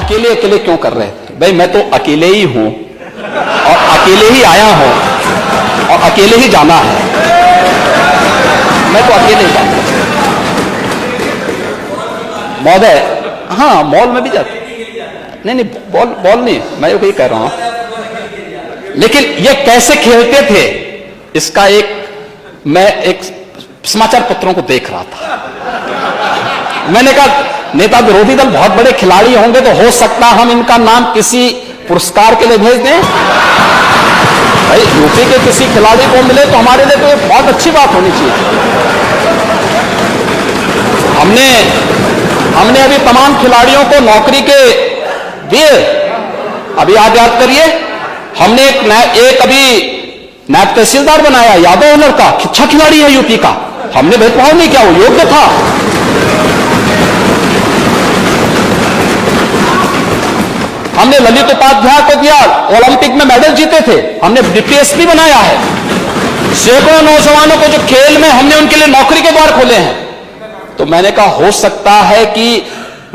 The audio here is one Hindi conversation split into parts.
अकेले अकेले क्यों कर रहे थे? भाई मैं तो अकेले ही हूं और अकेले ही आया हूं और अकेले ही जाना है। मैं तो अकेले ही जाऊंगा महोदय। हाँ, मॉल में भी जाते। नहीं, बॉल नहीं, मैं वही कह रहा हूं। लेकिन ये कैसे खेलते थे इसका मैं एक समाचार पत्रों को देख रहा था। मैंने कहा नेता विरोधी दल बहुत बड़े खिलाड़ी होंगे तो हो सकता हम इनका नाम किसी पुरस्कार के लिए भेज दें। भाई यूपी के किसी खिलाड़ी को मिले तो हमारे लिए तो ये बहुत अच्छी बात होनी चाहिए। हमने अभी तमाम खिलाड़ियों को नौकरी के दिए। अभी याद करिए, हमने एक अभी नायब तहसीलदार बनाया, यादव हुनर का, अच्छा खिलाड़ी है यूपी का। हमने भेदभाव नहीं किया, वो योग्य था। हमने ललित उपाध्याय को दिया, ओलंपिक में मेडल जीते थे। हमने डीपीएसपी बनाया है। सैकड़ों नौजवानों को जो खेल में हमने उनके लिए नौकरी के द्वार खोले हैं। तो मैंने कहा हो सकता है कि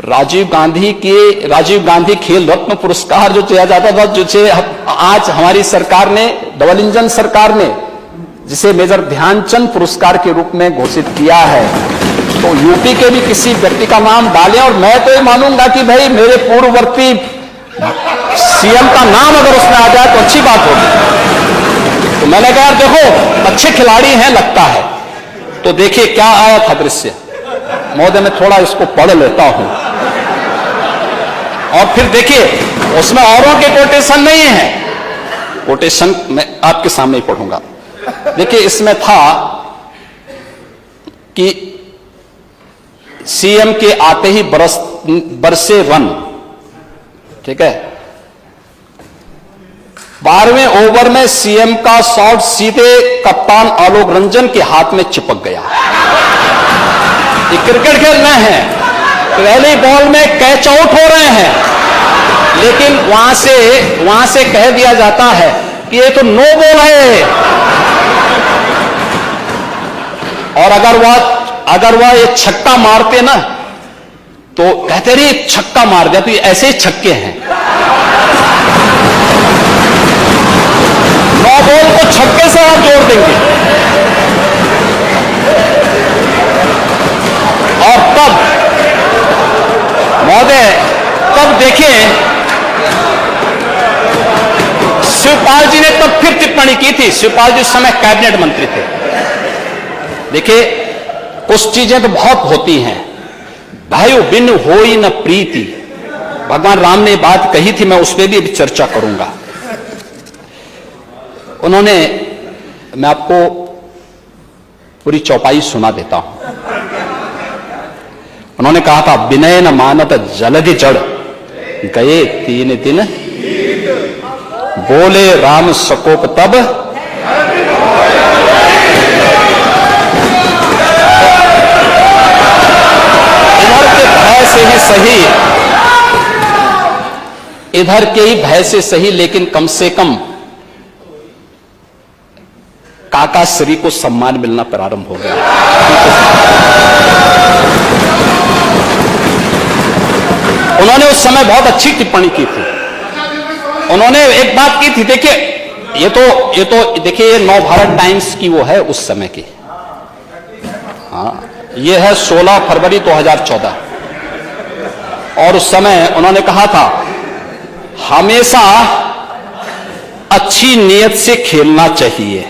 राजीव गांधी खेल रत्न पुरस्कार जो दिया जाता था, जो आज हमारी सरकार ने, डबल इंजन सरकार ने जिसे मेजर ध्यानचंद पुरस्कार के रूप में घोषित किया है, तो यूपी के भी किसी व्यक्ति का नाम डालें। और मैं तो ये मानूंगा कि भाई मेरे पूर्ववर्ती सीएम का नाम अगर उसमें आ जाए तो अच्छी बात होगी। तो मैंने कहा देखो अच्छे खिलाड़ी हैं लगता है। तो देखिए क्या आया था दृश्य। महोदय मैं थोड़ा इसको पढ़ लेता हूं और फिर देखिए उसमें औरों के कोटेशन नहीं है। कोटेशन मैं आपके सामने ही पढ़ूंगा। देखिए इसमें था कि सीएम के आते ही बरसे रन, ठीक है। 12वें ओवर में सीएम का शॉट सीधे कप्तान आलोक रंजन के हाथ में चिपक गया। ये क्रिकेट खेल रहे हैं, पहली बॉल में कैच आउट हो रहे हैं, लेकिन वहां से कह दिया जाता है कि ये तो नो बॉल है। और अगर वह ये छक्का मारते ना तो कहते रहे छक्का मार दिया, तो ये ऐसे ही छक्के हैं। नो बॉल को छक्के से आप जोड़ देंगे। और तब महोदय तब देखिए शिवपाल जी ने तब फिर टिप्पणी की थी। शिवपाल जी उस समय कैबिनेट मंत्री थे। देखिए कुछ चीजें तो बहुत होती हैं। भाइयों बिन होई न प्रीति, भगवान राम ने बात कही थी, मैं उस पर भी चर्चा करूंगा। मैं आपको पूरी चौपाई सुना देता हूं। उन्होंने कहा था विनय न मानत जलधि जड़ गए 3 दिन, बोले राम सकोप तब इधर के ही भय से सही, लेकिन कम से कम काका श्री को सम्मान मिलना प्रारंभ हो गया। उन्होंने उस समय बहुत अच्छी टिप्पणी की थी। उन्होंने एक बात की थी, देखिए ये तो देखिए ये नव भारत टाइम्स की वो है उस समय की। हाँ ये है 16 फरवरी 2014। और उस समय उन्होंने कहा था हमेशा अच्छी नीयत से खेलना चाहिए।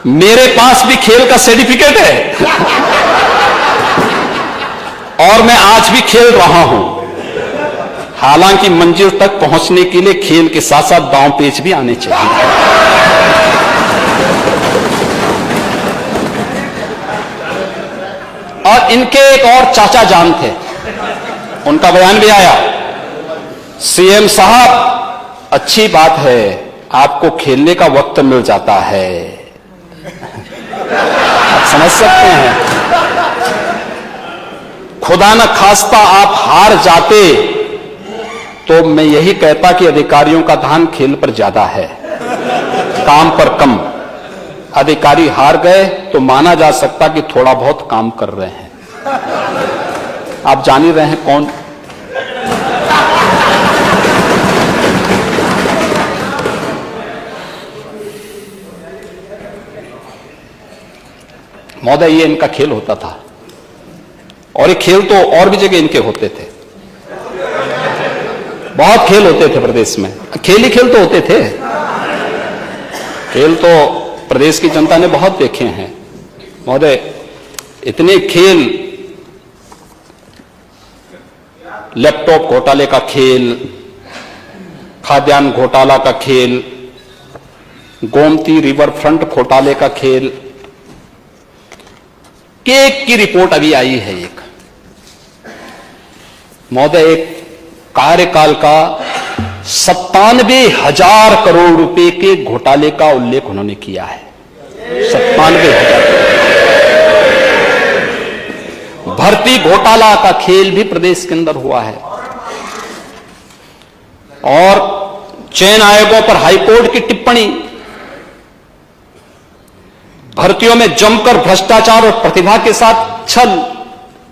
मेरे पास भी खेल का सर्टिफिकेट है और मैं आज भी खेल रहा हूं। हालांकि मंजिल तक पहुंचने के लिए खेल के साथ साथ दांव पेच भी आने चाहिए। और इनके एक और चाचा जान थे, उनका बयान भी आया, सीएम साहब अच्छी बात है आपको खेलने का वक्त मिल जाता है। आप समझ सकते हैं, खुदा न खास्ता आप हार जाते तो मैं यही कहता कि अधिकारियों का ध्यान खेल पर ज्यादा है, काम पर कम। अधिकारी हार गए तो माना जा सकता कि थोड़ा बहुत काम कर रहे हैं। आप जान ही रहे हैं कौन। महोदय, ये इनका खेल होता था, और ये खेल तो और भी जगह इनके होते थे। बहुत खेल होते थे प्रदेश में, खेल ही खेल तो होते थे। खेल तो प्रदेश की जनता ने बहुत देखे हैं महोदय। इतने खेल, लैपटॉप घोटाले का खेल, खाद्यान्न घोटाला का खेल, गोमती रिवर फ्रंट घोटाले का खेल, केक की रिपोर्ट अभी आई है एक महोदय। एक कार्यकाल का 97,000 करोड़ रुपए के घोटाले का उल्लेख उन्होंने किया है। 97,000। भर्ती घोटाला का खेल भी प्रदेश के अंदर हुआ है, और चयन आयोगों पर हाईकोर्ट की टिप्पणी, भर्तियों में जमकर भ्रष्टाचार और प्रतिभा के साथ छल,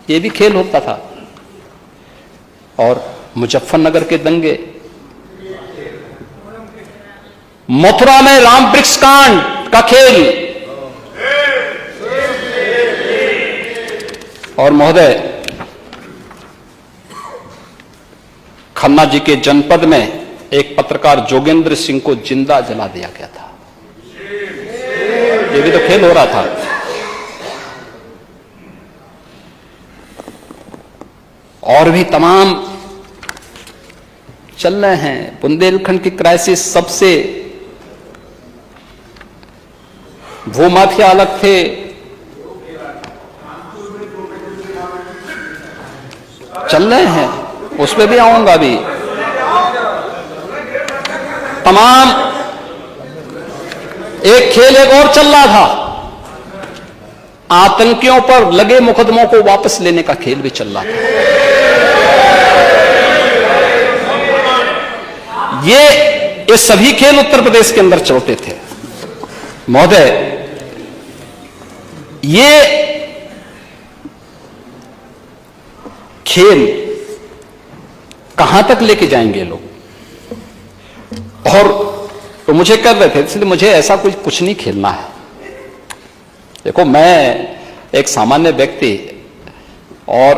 यह भी खेल होता था। और मुजफ्फरनगर के दंगे, मथुरा में राम वृक्ष कांड का खेल, और महोदय खन्ना जी के जनपद में एक पत्रकार जोगेंद्र सिंह को जिंदा जला दिया गया था। ये भी तो खेल हो रहा था। और भी तमाम चल रहे हैं। बुंदेलखंड की क्राइसिस, सबसे भूमाफिया अलग थे, चल रहे हैं, उस पर भी आऊंगा भी। तमाम एक खेल एक और चल रहा था, आतंकियों पर लगे मुकदमों को वापस लेने का खेल भी चल रहा था। ये सभी खेल उत्तर प्रदेश के अंदर चलते थे महोदय। ये खेल कहां तक लेके जाएंगे लोग? और तो मुझे कर रहे थे, इसलिए मुझे ऐसा कुछ नहीं खेलना है। देखो, मैं एक सामान्य व्यक्ति और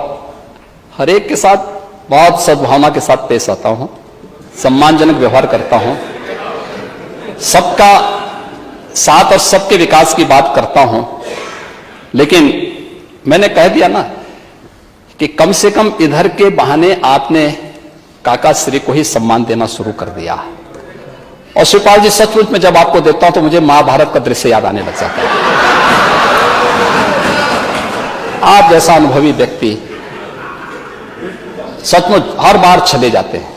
हर एक के साथ बहुत सद्भावना के साथ पेश आता हूं, सम्मानजनक व्यवहार करता हूं, सबका साथ और सबके विकास की बात करता हूं। लेकिन मैंने कह दिया ना कि कम से कम इधर के बहाने आपने काका श्री को ही सम्मान देना शुरू कर दिया। और शिवपाल जी, सचमुच में जब आपको देखता हूं तो मुझे महाभारत का दृश्य याद आने लग जाता है। आप जैसा अनुभवी व्यक्ति सचमुच हर बार चले जाते हैं,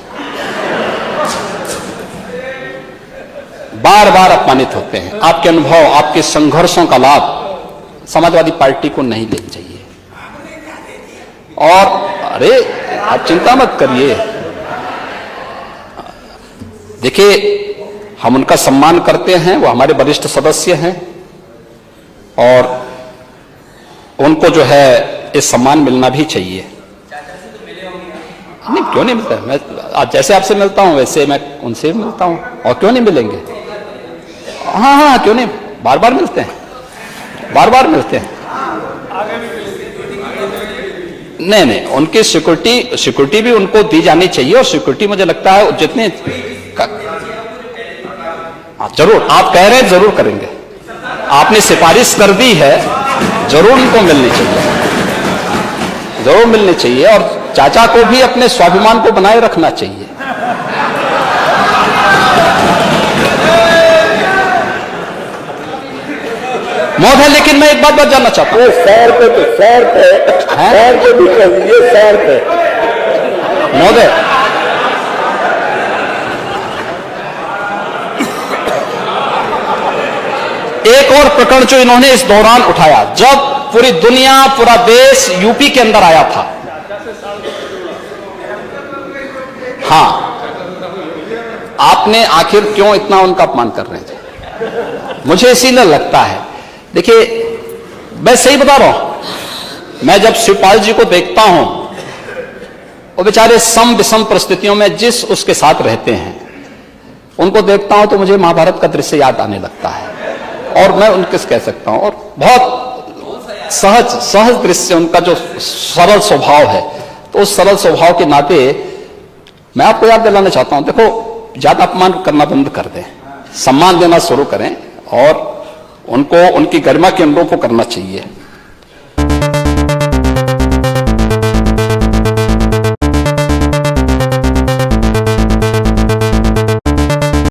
बार बार अपमानित होते हैं। आपके अनुभव, आपके संघर्षों का लाभ समाजवादी पार्टी को नहीं लेना चाहिए। और अरे, आप चिंता मत करिए, देखिए हम उनका सम्मान करते हैं, वो हमारे वरिष्ठ सदस्य हैं, और उनको जो है ये सम्मान मिलना भी चाहिए। नहीं, क्यों नहीं मिलता? मैं आज जैसे आपसे मिलता हूं वैसे मैं उनसे भी मिलता हूं, और क्यों नहीं मिलेंगे? हाँ हाँ, क्यों नहीं, बार बार मिलते हैं, बार बार मिलते हैं। नहीं नहीं, उनकी सिक्योरिटी भी उनको दी जानी चाहिए। और सिक्योरिटी मुझे लगता है जितने जरूर आप कह रहे हैं, जरूर करेंगे। आपने सिफारिश कर दी है, जरूर उनको मिलनी चाहिए, जरूर मिलनी चाहिए। और चाचा को भी अपने स्वाभिमान को बनाए रखना चाहिए। महोदय, लेकिन मैं एक बात जानना चाहता हूँ। सैर पे भी कहिए, सैर पे महोदय, एक और प्रकरण जो इन्होंने इस दौरान उठाया, जब पूरी दुनिया, पूरा देश यूपी के अंदर आया था। हाँ, आपने आखिर क्यों इतना उनका अपमान कर रहे थे? मुझे इसीलिए लगता है, देखिए मैं सही बता रहा हूं, मैं जब शिवपाल जी को देखता हूं, वो बेचारे सम विषम परिस्थितियों में जिस उसके साथ रहते हैं, उनको देखता हूं तो मुझे महाभारत का दृश्य याद आने लगता है। और मैं उनके कह सकता हूं, और बहुत सहज दृश्य, उनका जो सरल स्वभाव है, तो उस सरल स्वभाव के नाते मैं आपको याद दिलाना चाहता हूं, देखो ज्यादा अपमान करना बंद कर दें, सम्मान देना शुरू करें और उनको उनकी गरिमा के अनुरूप करना चाहिए।